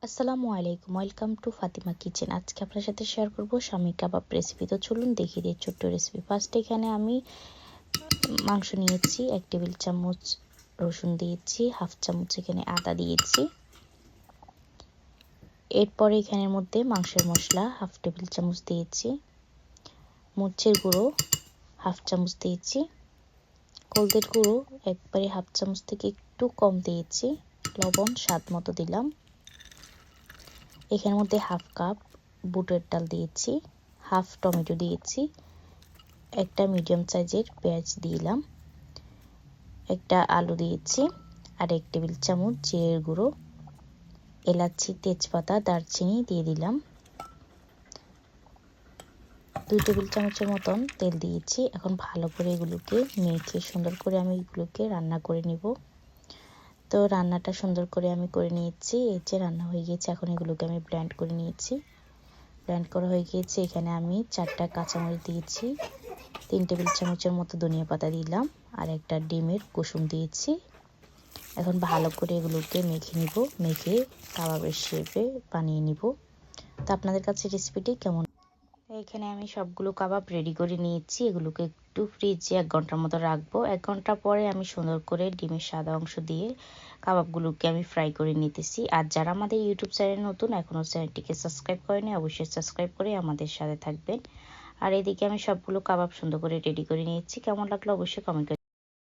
আসসালামু আলাইকুম, welcome to Fatima kitchen. আজকে আপনার সাথে শেয়ার করব শামী কাবাব রেসিপি। তো চলুন দেখিয়ে দিই ছোট্ট রেসিপি। ফার্স্ট এখানে আমি মাংস নিয়েছি, 1 টেবিল চামচ রসুন দিয়েছি, হাফ চামচ এখানে আদা দিয়েছি। এরপরে এখানের মধ্যে মাংসের মশলা হাফ টেবিল চামচ দিয়েছি, মরিচের গুঁড়ো হাফ চামচ দিয়েছি, হলদের গুঁড়ো একবারে হাফ চামচ থেকে একটু কম দিয়েছি, লবণ স্বাদ মতো দিলাম। এখানের মধ্যে হাফ কাপ বুটের ডাল দিয়েছি, হাফ টমেটো দিয়েছি, একটা মিডিয়াম সাইজের পেঁয়াজ দিলাম, একটা আলু দিয়েছি, আর 1 টেবিল চামচ জিরের গুঁড়ো, এলাচি, তেজপাতা, দারচিনি দিয়ে দিলাম। 2 টেবিল চামচের মতন তেল দিয়েছি। এখন ভালো করে এগুলোকে মেখে সুন্দর করে আমি এগুলোকে রান্না করে নিব। তো রান্নাটা সুন্দর করে আমি করে নিয়েছি। এই যে রান্না হয়ে গিয়েছে। এখন এগুলোকে আমি ব্লেন্ড করে নিয়েছি। ব্লেন্ড করা হয়ে গিয়েছে। এখানে আমি 4টা কাঁচামরিচ দিয়েছি, 3 টেবিল চামচের মতো ধনিয়া পাতা দিলাম, আর একটা ডিমের কুসুম দিয়েছি। এখন ভালো করে এগুলোকে মেখে নিব, মেখে কাবাবের শেপে বানিয়ে নিব। তো আপনাদের কাছে রেসিপিটি কেমন? এখানে আমি সবগুলো কাবাব রেডি করে নিয়েছি। এগুলোকে একটু ফ্রিজে 1 ঘন্টার মতো রাখবো। 1 ঘন্টা পরে আমি সুন্দর করে ডিমের সাদা অংশ দিয়ে কাবাবগুলোকে আমি ফ্রাই করে নিতেছি। আর যারা আমাদের ইউটিউব চ্যানেল নতুন, এখনও চ্যানেলটিকে সাবস্ক্রাইব করেনি, অবশ্যই সাবস্ক্রাইব করে আমাদের সাথে থাকবেন। আর এদিকে আমি সবগুলো কাবাব সুন্দর করে রেডি করে নিয়েছি। কেমন লাগলো অবশ্যই কমেন্ট করে